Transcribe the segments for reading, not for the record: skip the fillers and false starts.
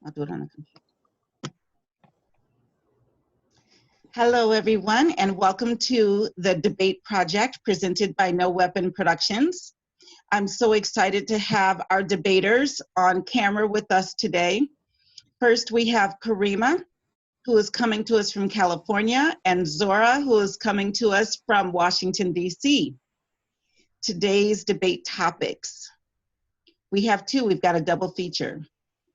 I'll do it on the computer. Hello, everyone, and welcome to the debate project presented by No Weapon Productions. I'm so excited to have our debaters on camera with us today. First, we have Karima, who is coming to us from California, and Zora, who is coming to us from Washington, D.C. Today's debate topics. We have two, we've got a double feature.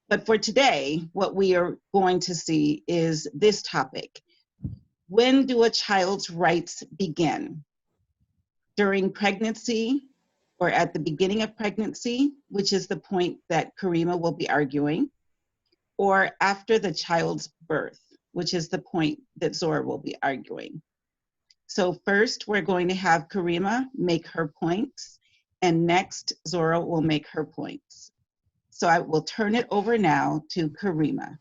But for today, what we are going to see is this topic. When do a child's rights begin? During pregnancy or at the beginning of pregnancy, which is the point that Karima will be arguing, or after the child's birth, which is the point that Zora will be arguing. So first, we're going to have Karima make her points, and next, Zora will make her points. So I will turn it over now to Karima.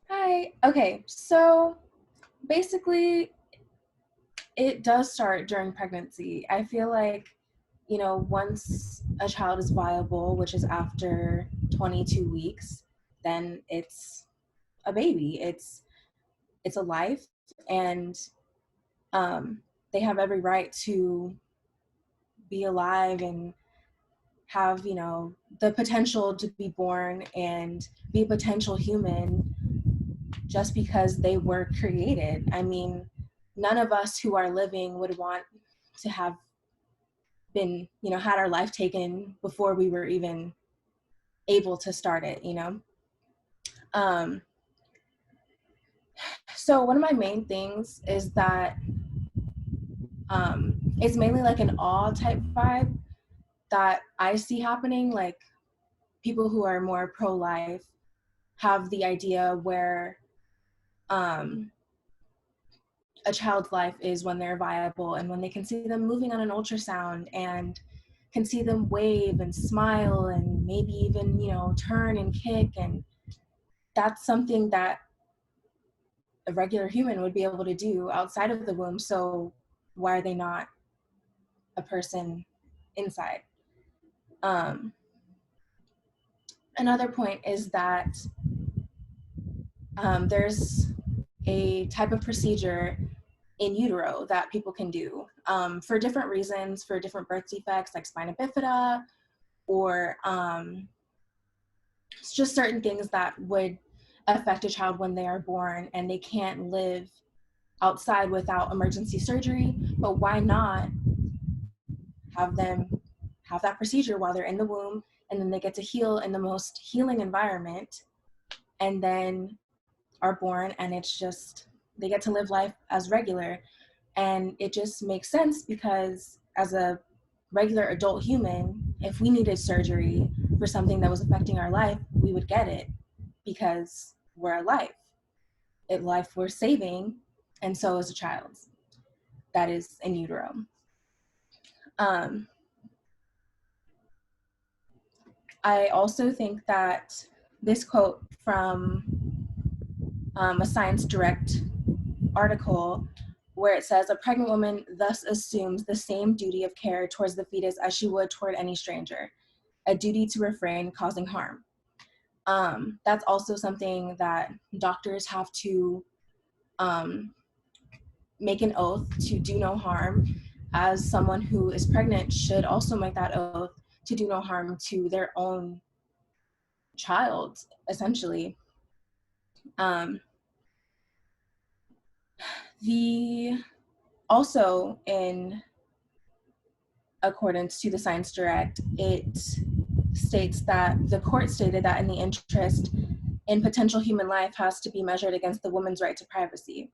Hi. Okay, so basically it does start during pregnancy. I feel like, once a child is viable, which is after 22 weeks, then it's a baby. It's a life, and they have every right to be alive and have, the potential to be born and be a potential human just because they were created. I mean, none of us who are living would want to have been, had our life taken before we were even able to start it, So one of my main things is that it's mainly like an awe type vibe that I see happening. Like, people who are more pro-life have the idea where a child's life is when they're viable and when they can see them moving on an ultrasound and can see them wave and smile and maybe even, turn and kick. And that's something that a regular human would be able to do outside of the womb. So why are they not a person inside? Another point is that there's a type of procedure in utero that people can do for different reasons, for different birth defects like spina bifida, or it's just certain things that would affect a child when they are born and they can't live outside without emergency surgery. But why not have them have that procedure while they're in the womb, and then they get to heal in the most healing environment, and then are born, and it's just, they get to live life as regular. And it just makes sense because as a regular adult human, if we needed surgery for something that was affecting our life, we would get it because we're alive. Life we're saving, and so is a child's that is in utero. I also think that this quote from a Science Direct article, where it says, "A pregnant woman thus assumes the same duty of care towards the fetus as she would toward any stranger, a duty to refrain causing harm." That's also something that doctors have to make an oath to do no harm, as someone who is pregnant should also make that oath to do no harm to their own child, essentially. Also, in accordance to the Science Direct, it states that the court stated that in the interest in potential human life has to be measured against the woman's right to privacy,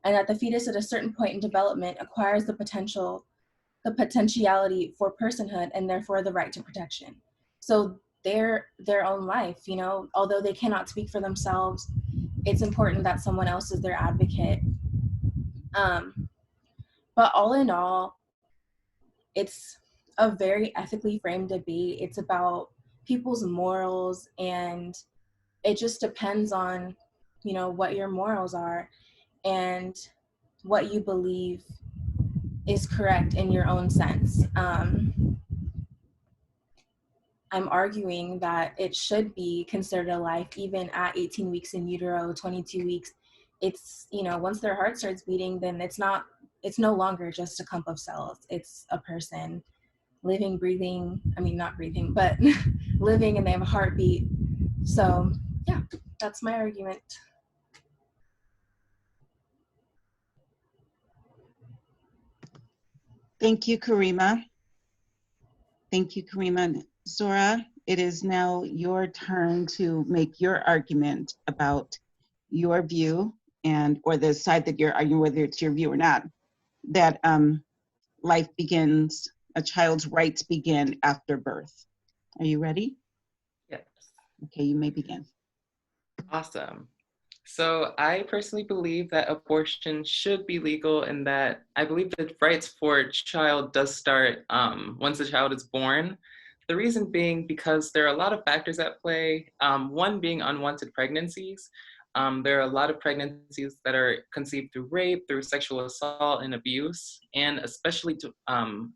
and that the fetus at a certain point in development acquires the potentiality for personhood and therefore the right to protection. So their own life, although they cannot speak for themselves, it's important that someone else is their advocate. But all in all, it's a very ethically framed debate. It's about people's morals, and it just depends on, what your morals are and what you believe is correct in your own sense. I'm arguing that it should be considered a life even at 18 weeks in utero, 22 weeks. It's, you know, once their heart starts beating, then it's no longer just a clump of cells. It's a person living, breathing, I mean, not breathing, but living, and they have a heartbeat. So yeah, that's my argument. Thank you, Karima. Thank you, Karima. Zora, it is now your turn to make your argument about your view and or the side that you're arguing, whether it's your view or not, that life begins, a child's rights begin after birth. Are you ready? Yes. Okay, you may begin. Awesome. So I personally believe that abortion should be legal, and that I believe that rights for a child does start once a child is born. The reason being because there are a lot of factors at play. One being unwanted pregnancies. There are a lot of pregnancies that are conceived through rape, through sexual assault and abuse, and especially among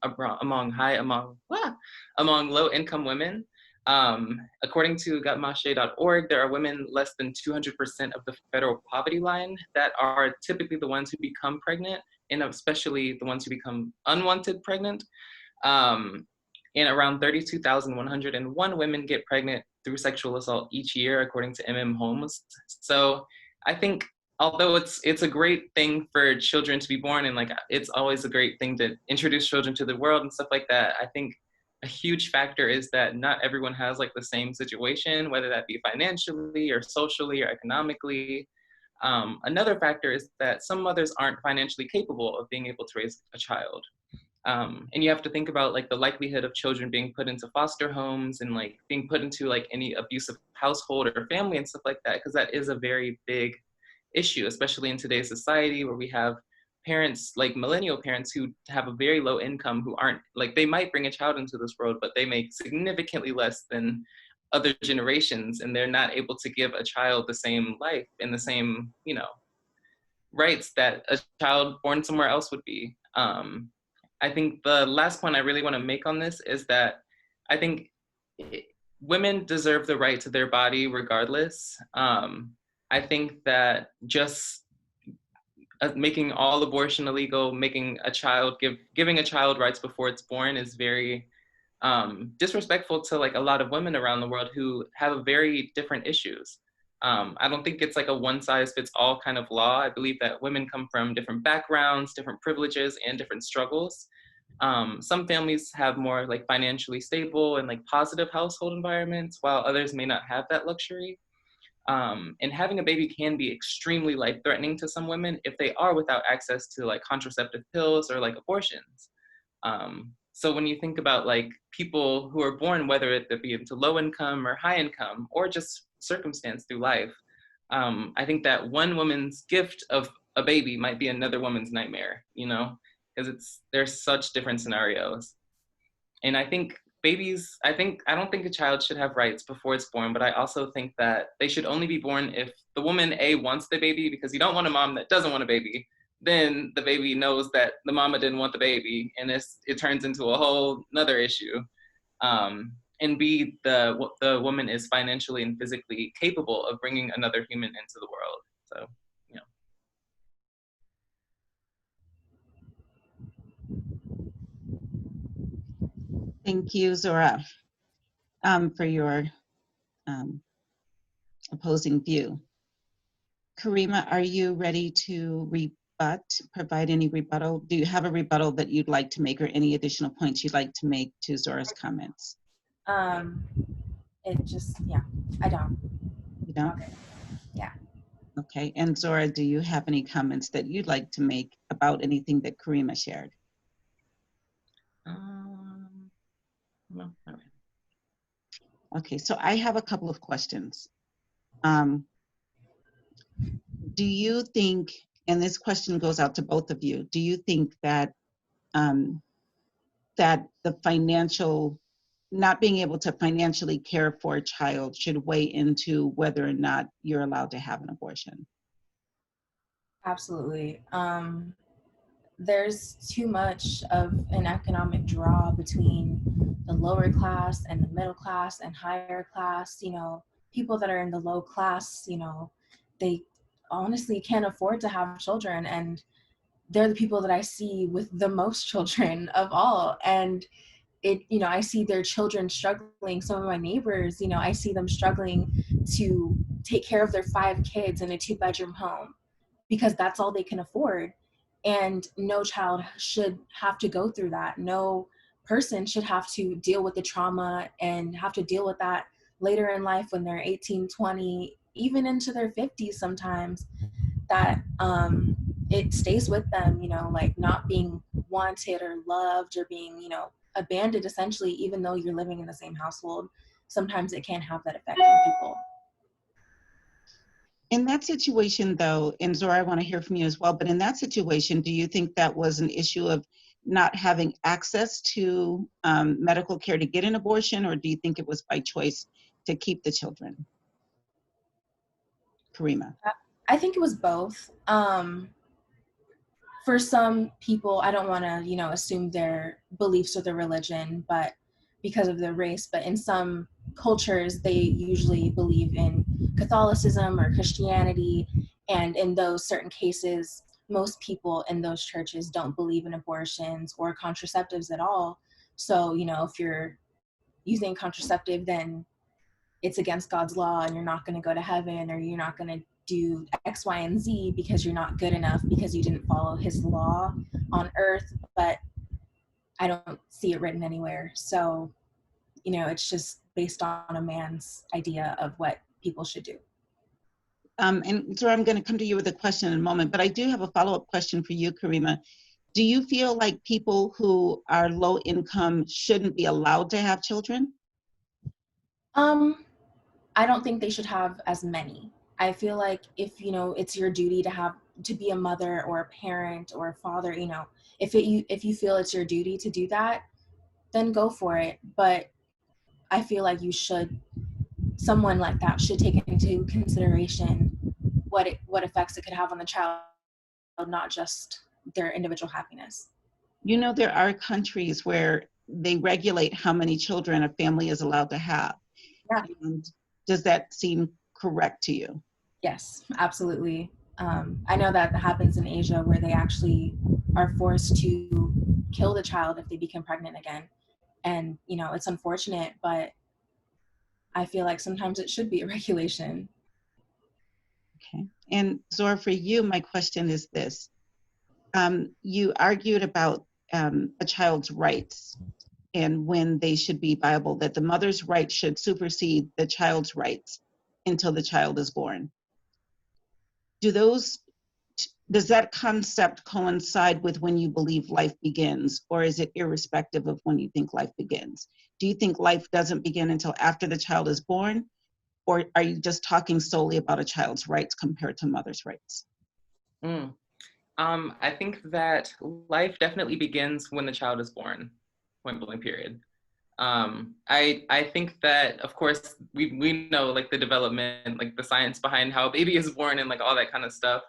low-income women. According to gutmache.org, there are women less than 200% of the federal poverty line that are typically the ones who become pregnant, and especially the ones who become unwanted pregnant. And around 32,101 women get pregnant through sexual assault each year, according to Holmes. So I think although it's a great thing for children to be born, and like it's always a great thing to introduce children to the world and stuff like that, I think a huge factor is that not everyone has like the same situation, whether that be financially or socially or economically. Another factor is that some mothers aren't financially capable of being able to raise a child. And you have to think about like the likelihood of children being put into foster homes and like being put into like any abusive household or family and stuff like that, because that is a very big issue, especially in today's society where we have parents like millennial parents who have a very low income, who aren't like, they might bring a child into this world, but they make significantly less than other generations, and they're not able to give a child the same life and the same, you know, rights that a child born somewhere else would be. I think the last point I really want to make on this is that I think women deserve the right to their body regardless. I think that just making all abortion illegal, giving a child rights before it's born is very disrespectful to like a lot of women around the world who have very different issues. I don't think it's like a one size fits all kind of law. I believe that women come from different backgrounds, different privileges, and different struggles. Some families have more like financially stable and like positive household environments, while others may not have that luxury. And having a baby can be extremely life-threatening to some women if they are without access to like contraceptive pills or like abortions. So when you think about like people who are born, whether it be into low income or high income or just circumstance through life, I think that one woman's gift of a baby might be another woman's nightmare, you know, because there's such different scenarios. And I think I don't think a child should have rights before it's born, but I also think that they should only be born if the woman wants the baby, because you don't want a mom that doesn't want a baby. Then the baby knows that the mama didn't want the baby, and it turns into a whole another issue. And B, the woman is financially and physically capable of bringing another human into the world. So, you know. Thank you, Zora, for your opposing view. Karima, are you ready to provide any rebuttal? Do you have a rebuttal that you'd like to make, or any additional points you'd like to make to Zora's comments? I don't. You don't? Okay. Yeah. Okay, and Zora, do you have any comments that you'd like to make about anything that Karima shared? No, all right. Okay, so I have a couple of questions. Do you think, and this question goes out to both of you, do you think that that the financial, not being able to financially care for a child should weigh into whether or not you're allowed to have an abortion? Absolutely. there's too much of an economic draw between the lower class and the middle class and higher class. You know, people that are in the low class, you know, they honestly can't afford to have children, and they're the people that I see with the most children of all. And it, you know, I see their children struggling. Some of my neighbors, you know, I see them struggling to take care of their 5 kids in a 2-bedroom home because that's all they can afford. And no child should have to go through that. No person should have to deal with the trauma and have to deal with that later in life when they're 18, 20, even into their 50s sometimes, that it stays with them, you know, like not being wanted or loved or being, you know, abandoned essentially, even though you're living in the same household. Sometimes it can have that effect on people. In that situation, though, and Zora, I want to hear from you as well, but in that situation, do you think that was an issue of not having access to medical care to get an abortion, or do you think it was by choice to keep the children? Karima. I think it was both. For some people, I don't want to, you know, assume their beliefs or their religion, but because of their race, but in some cultures, they usually believe in Catholicism or Christianity. And in those certain cases, most people in those churches don't believe in abortions or contraceptives at all. So, you know, if you're using contraceptive, then it's against God's law and you're not going to go to heaven, or you're not going to do X, Y, and Z because you're not good enough because you didn't follow his law on earth. But I don't see it written anywhere. So, you know, it's just based on a man's idea of what people should do. And Zora, I'm going to come to you with a question in a moment, but I do have a follow-up question for you, Karima. Do you feel like people who are low income shouldn't be allowed to have children? I don't think they should have as many. I feel like if, you know, it's your duty to have, to be a mother or a parent or a father, you know, if you feel it's your duty to do that, then go for it. But I feel like someone like that should take into consideration what effects it could have on the child, not just their individual happiness. You know, there are countries where they regulate how many children a family is allowed to have. Yeah. And does that seem correct to you? Yes, absolutely. I know that happens in Asia where they actually are forced to kill the child if they become pregnant again. And, you know, it's unfortunate, but I feel like sometimes it should be a regulation. Okay. And Zora, for you, my question is this. You argued about a child's rights and when they should be viable, that the mother's rights should supersede the child's rights until the child is born. Does that concept coincide with when you believe life begins, or is it irrespective of when you think life begins? Do you think life doesn't begin until after the child is born, or are you just talking solely about a child's rights compared to mother's rights? I think that life definitely begins when the child is born, point blank period. I think that, of course, we know like the development, like the science behind how a baby is born and like all that kind of stuff.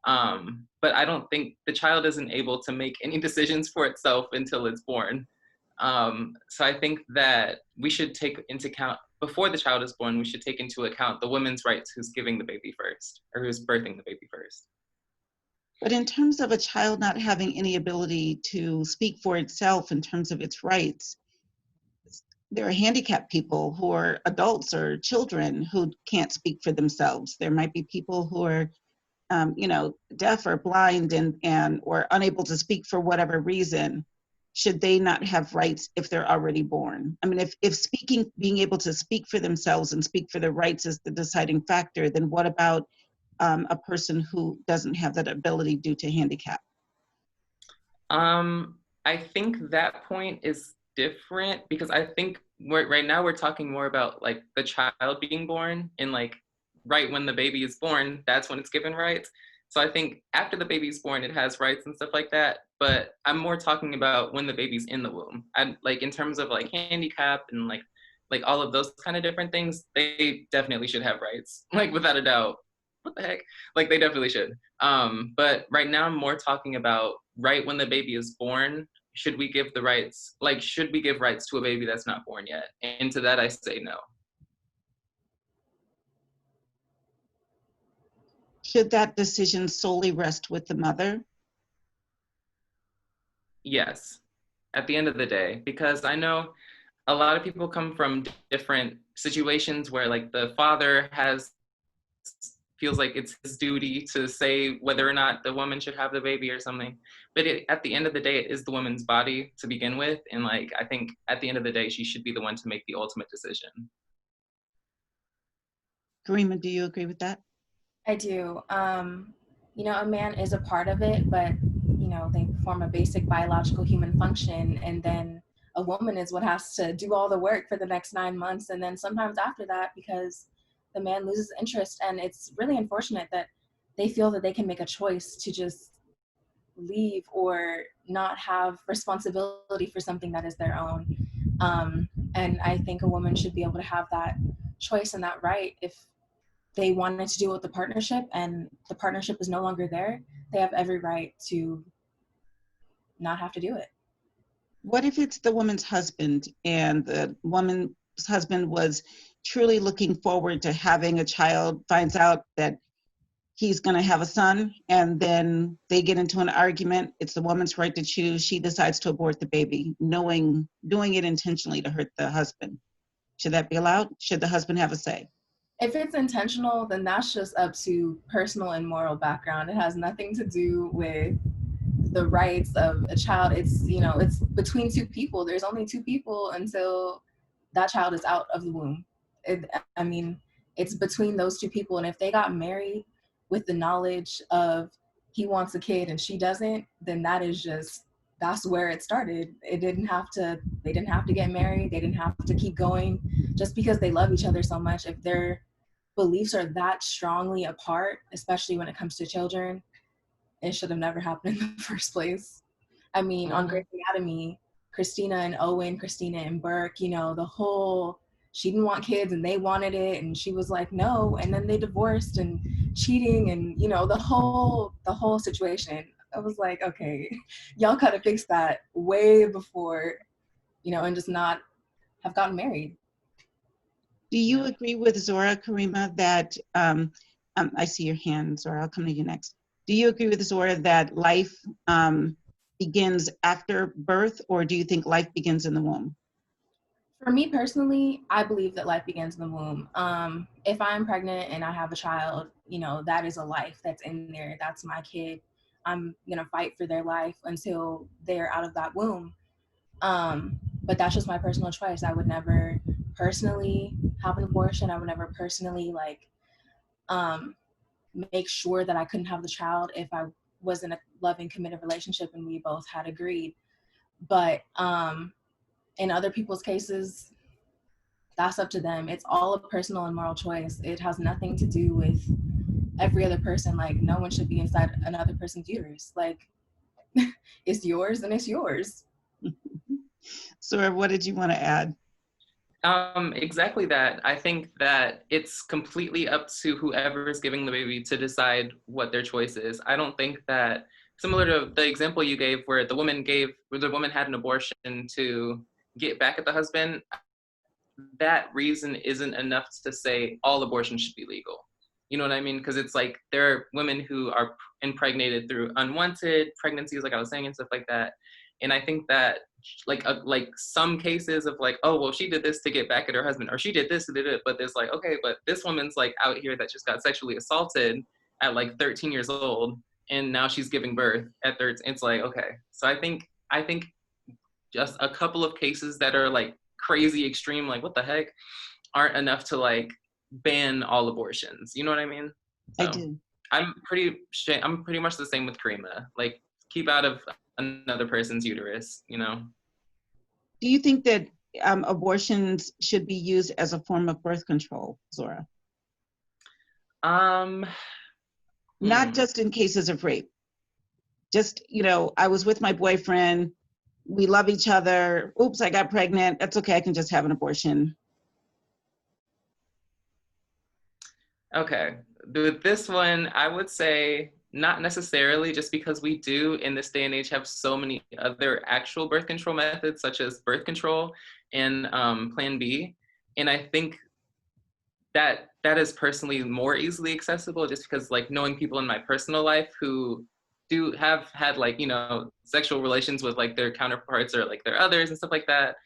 But I don't think the child isn't able to make any decisions for itself until it's born. So I think that we should take into account, before the child is born, we should take into account the woman's rights who's giving the baby first, or who's birthing the baby first. But in terms of a child not having any ability to speak for itself in terms of its rights, there are handicapped people who are adults or children who can't speak for themselves. There might be people who are, deaf or blind and or unable to speak for whatever reason. Should they not have rights if they're already born? I mean, if being able to speak for themselves and speak for their rights is the deciding factor, then what about a person who doesn't have that ability due to handicap? I think that point is different because I think right now we're talking more about like the child being born and like right when the baby is born, that's when it's given rights. So I think after the baby's born, it has rights and stuff like that. But I'm more talking about when the baby's in the womb. And like in terms of like handicap and like all of those kind of different things, they definitely should have rights, like without a doubt. What the heck? Like they definitely should. But right now I'm more talking about right when the baby is born, should we give rights to a baby that's not born yet? And to that I say no. Should that decision solely rest with the mother? Yes, at the end of the day, because I know a lot of people come from different situations where like the father feels like it's his duty to say whether or not the woman should have the baby or something. But at the end of the day, it is the woman's body to begin with. And like, I think at the end of the day, she should be the one to make the ultimate decision. Karima, do you agree with that? I do. You know, a man is a part of it, but, you know, they perform a basic biological human function, and then a woman is what has to do all the work for the next 9 months. And then sometimes after that, because the man loses interest. And it's really unfortunate that they feel that they can make a choice to just leave or not have responsibility for something that is their own. And I think a woman should be able to have that choice and that right. If they wanted to deal with the partnership and the partnership is no longer there, they have every right to not have to do it. What if it's the woman's husband and the woman's husband was truly looking forward to having a child, finds out that he's going to have a son, and then they get into an argument? It's the woman's right to choose. She decides to abort the baby, doing it intentionally to hurt the husband. Should that be allowed? Should the husband have a say? If it's intentional, then that's just up to personal and moral background. It has nothing to do with the rights of a child. It's, you know, it's between two people. There's only two people until that child is out of the womb. I mean, it's between those two people. And if they got married with the knowledge of he wants a kid and she doesn't, then that's where it started. They didn't have to get married. They didn't have to keep going just because they love each other so much. If their beliefs are that strongly apart, especially when it comes to children, it should have never happened in the first place. I mean, on Grey's Anatomy, Christina and Owen, Christina and Burke, you know, she didn't want kids and they wanted it, and she was like, no, and then they divorced and cheating, and, you know, the whole situation. I was like, okay, y'all could have fixed that way before, you know, and just not have gotten married. Do you agree with Zora, Karima, that, I see your hand, Zora, I'll come to you next. Do you agree with Zora that life begins after birth, or do you think life begins in the womb? For me personally, I believe that life begins in the womb. If I'm pregnant and I have a child, you know, that is a life that's in there. That's my kid. I'm going to fight for their life until they're out of that womb. But that's just my personal choice. I would never personally have an abortion. I would never personally make sure that I couldn't have the child if I was in a loving, committed relationship and we both had agreed. But in other people's cases, that's up to them. It's all a personal and moral choice. It has nothing to do with every other person. Like, no one should be inside another person's uterus. Like, it's yours and it's yours. Zora, what did you want to add? Exactly that. I think that it's completely up to whoever is giving the baby to decide what their choice is. I don't think that, similar to the example you gave where the woman had an abortion to get back at the husband, that reason isn't enough to say all abortions should be legal. You know what I mean? Because it's like there are women who are impregnated through unwanted pregnancies, like I was saying, and stuff like that. And I think that like some cases of like, oh, well, she did this to get back at her husband, or she did this, but there's like, okay, but this woman's like out here that just got sexually assaulted at like 13 years old, and now she's giving birth at 13. It's like, okay. So I think just a couple of cases that are like crazy extreme, like what the heck, aren't enough to like ban all abortions. You know what I mean? So I do. I'm pretty much the same with Karima. Like, keep out of another person's uterus, you know? Do you think that abortions should be used as a form of birth control, Zora? Not just in cases of rape. Just, you know, I was with my boyfriend, we love each other, oops, I got pregnant, that's okay, I can just have an abortion. Okay, with this one, I would say Not necessarily, just because we do in this day and age have so many other actual birth control methods, such as birth control and Plan B. And I think that is personally more easily accessible, just because like knowing people in my personal life who do have had like, you know, sexual relations with like their counterparts or like their others and stuff like that.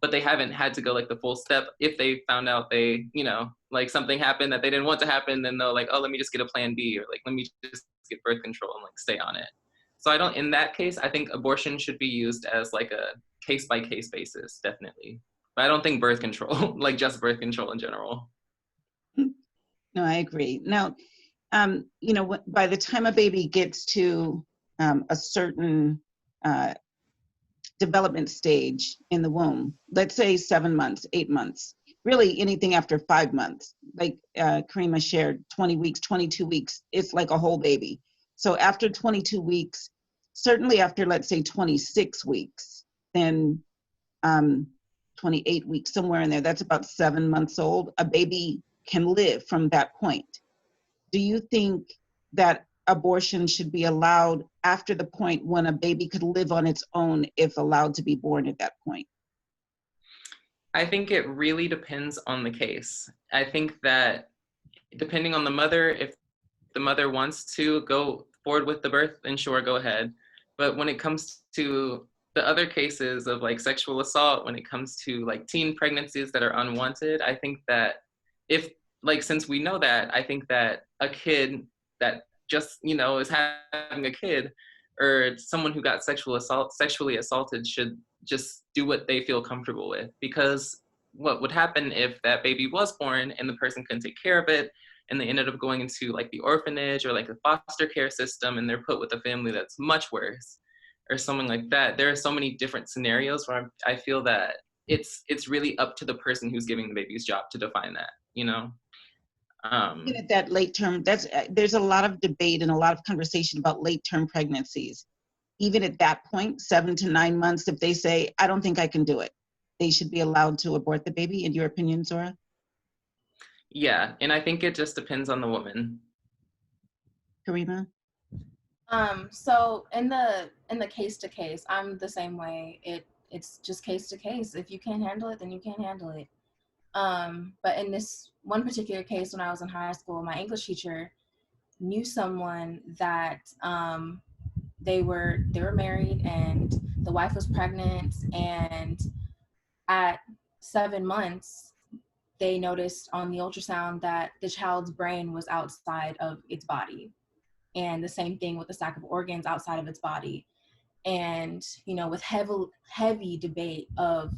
But they haven't had to go like the full step. If they found out they, you know, like something happened that they didn't want to happen, then they'll like, oh, let me just get a Plan B, or like, let me just get birth control and like stay on it. So I don't, in that case, I think abortion should be used as like a case by case basis, definitely. But I don't think birth control, like just birth control in general. No, I agree. Now, you know, by the time a baby gets to a certain development stage in the womb, let's say 7 months, 8 months, really anything after 5 months, like Karima shared, 20 weeks, 22 weeks, it's like a whole baby. So after 22 weeks, certainly after, let's say 26 weeks, then 28 weeks, somewhere in there, that's about 7 months old, a baby can live from that point. Do you think that abortion should be allowed after the point when a baby could live on its own if allowed to be born at that point? I think it really depends on the case. I think that depending on the mother, if the mother wants to go forward with the birth, then sure, go ahead. But when it comes to the other cases of like sexual assault, when it comes to like teen pregnancies that are unwanted, I think that if like, since we know that, I think that a kid that just, you know, is having a kid, or someone who got sexually assaulted should just do what they feel comfortable with. Because what would happen if that baby was born and the person couldn't take care of it, and they ended up going into like the orphanage or like the foster care system, and they're put with a family that's much worse or something like that. There are so many different scenarios where I feel that it's really up to the person who's giving the baby's job to define that, you know? Even at that late term, there's a lot of debate and a lot of conversation about late term pregnancies. Even at that point, 7 to 9 months, if they say, I don't think I can do it, they should be allowed to abort the baby, in your opinion, Zora? Yeah, and I think it just depends on the woman. Karima? So in the case to case, I'm the same way. It's just case to case. If you can't handle it, then you can't handle it. But in this one particular case, when I was in high school, my English teacher knew someone that they were married, and the wife was pregnant, and at 7 months they noticed on the ultrasound that the child's brain was outside of its body, and the same thing with the sac of organs outside of its body. And you know, with heavy debate of,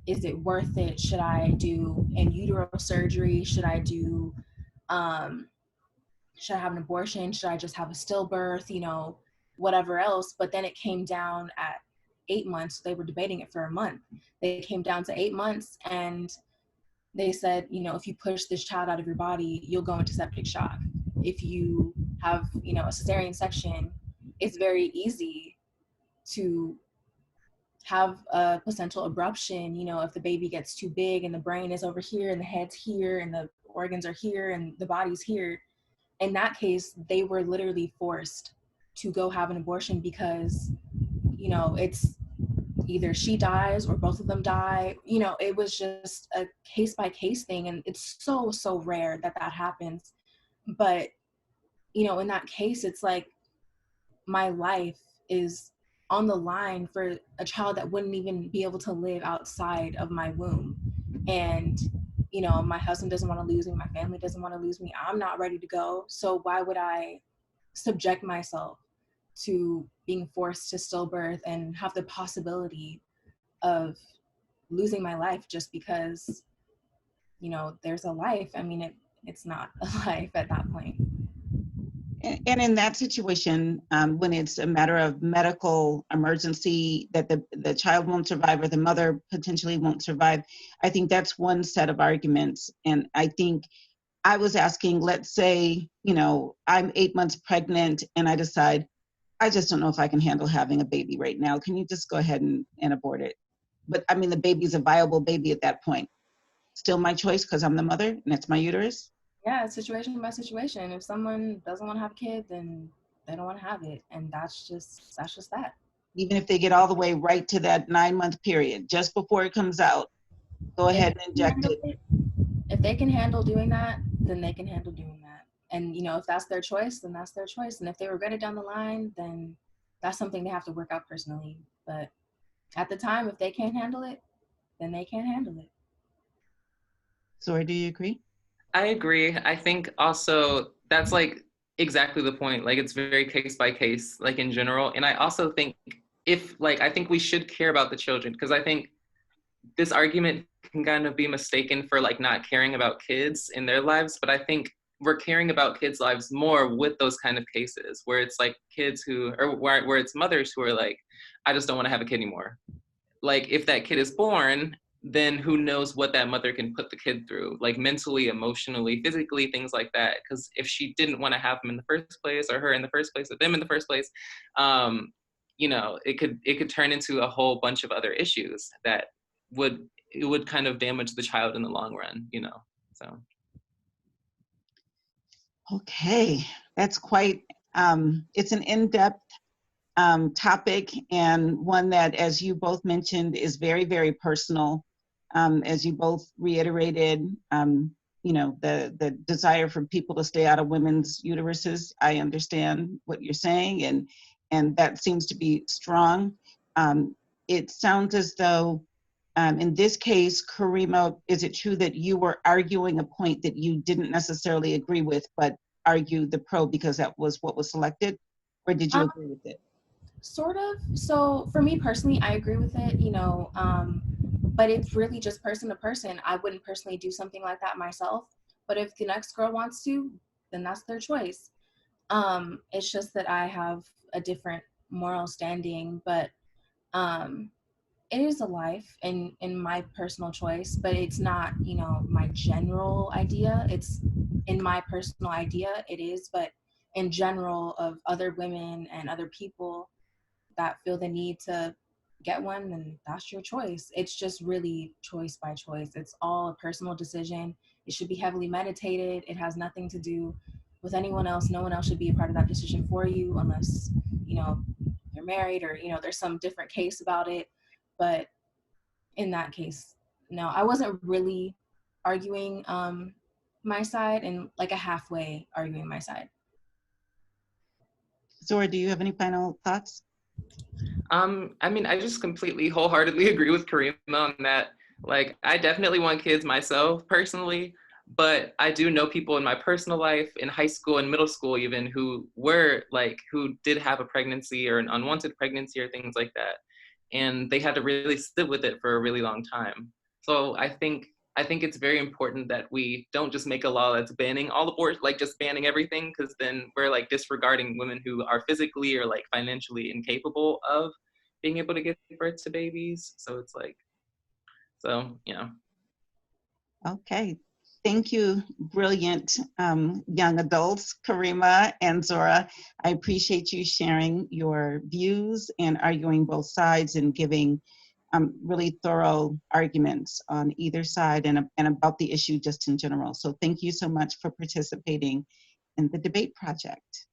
is it worth it? Should I do in utero surgery? Should I do should I have an abortion? Should I just have a stillbirth? You know, whatever else. But then it came down at 8 months. They were debating it for a month. They came down to 8 months, and they said, you know, if you push this child out of your body, you'll go into septic shock. If you have, you know, a cesarean section, it's very easy to have a placental abruption. You know, if the baby gets too big and the brain is over here and the head's here and the organs are here and the body's here. In that case, they were literally forced to go have an abortion because, you know, it's either she dies or both of them die. You know, it was just a case by case thing. And it's so rare that happens. But, you know, in that case, it's like my life is on the line for a child that wouldn't even be able to live outside of my womb. And, you know, my husband doesn't want to lose me. My family doesn't want to lose me. I'm not ready to go. So why would I subject myself to being forced to stillbirth and have the possibility of losing my life just because, you know, there's a life? I mean, it's not a life at that point. And in that situation, when it's a matter of medical emergency that the child won't survive or the mother potentially won't survive, I think that's one set of arguments. And I think I was asking, let's say, you know, I'm 8 months pregnant and I decide, I just don't know if I can handle having a baby right now. Can you just go ahead and abort it? But I mean, the baby's a viable baby at that point. Still my choice because I'm the mother and it's my uterus. Yeah, it's situation by situation. If someone doesn't want to have a kid, then they don't want to have it, and that's just that. Even if they get all the way right to that 9-month period, just before it comes out, go If ahead they and can inject handle it. it, if they can handle doing that, then they can handle doing that. And if that's their choice, then that's their choice. And if they regret it down the line, then that's something they have to work out personally. But at the time, if they can't handle it, then they can't handle it. Zora, do you agree? I agree. I think also that's like exactly the point. Like it's very case by case, like in general. And I also think I think we should care about the children, because I think this argument can kind of be mistaken for like not caring about kids in their lives. But I think we're caring about kids' lives more with those kind of cases where it's like kids who, or where it's mothers who are like, I just don't want to have a kid anymore. Like if that kid is born, then who knows what that mother can put the kid through, like mentally, emotionally, physically, things like that. Because if she didn't want to have him in the first place, or her in the first place, or them in the first place, it could turn into a whole bunch of other issues that would kind of damage the child in the long run, so. Okay, that's quite, it's an in-depth topic, and one that, as you both mentioned, is very, very personal. As you both reiterated, the desire for people to stay out of women's uteruses. I understand what you're saying, and that seems to be strong. It sounds as though, in this case, Karima, is it true that you were arguing a point that you didn't necessarily agree with, but argued the pro because that was what was selected, or did you agree with it? Sort of. So for me personally, I agree with it, but it's really just person to person. I wouldn't personally do something like that myself, but if the next girl wants to, then that's their choice. It's just that I have a different moral standing, but it is a life in my personal choice, but it's not, my general idea. It's in my personal idea, it is, but in general of other women and other people that feel the need to get one, then that's your choice. It's just really choice by choice. It's all a personal decision. It should be heavily meditated. It has nothing to do with anyone else. No one else should be a part of that decision for you unless, you're married or, there's some different case about it. But in that case, no, I wasn't really arguing my side, and like a halfway arguing my side. Zora, do you have any final thoughts? I mean, I just completely wholeheartedly agree with Karima on that. Like, I definitely want kids myself personally, but I do know people in my personal life, in high school and middle school even, who did have a pregnancy or an unwanted pregnancy or things like that. And they had to really sit with it for a really long time. So I think it's very important that we don't just make a law that's banning all abortion, like just banning everything, because then we're like disregarding women who are physically or like financially incapable of being able to give birth to babies. So it's like, Okay. Thank you, brilliant young adults, Karima and Zora. I appreciate you sharing your views and arguing both sides and giving really thorough arguments on either side and about the issue just in general. So thank you so much for participating in the debate project.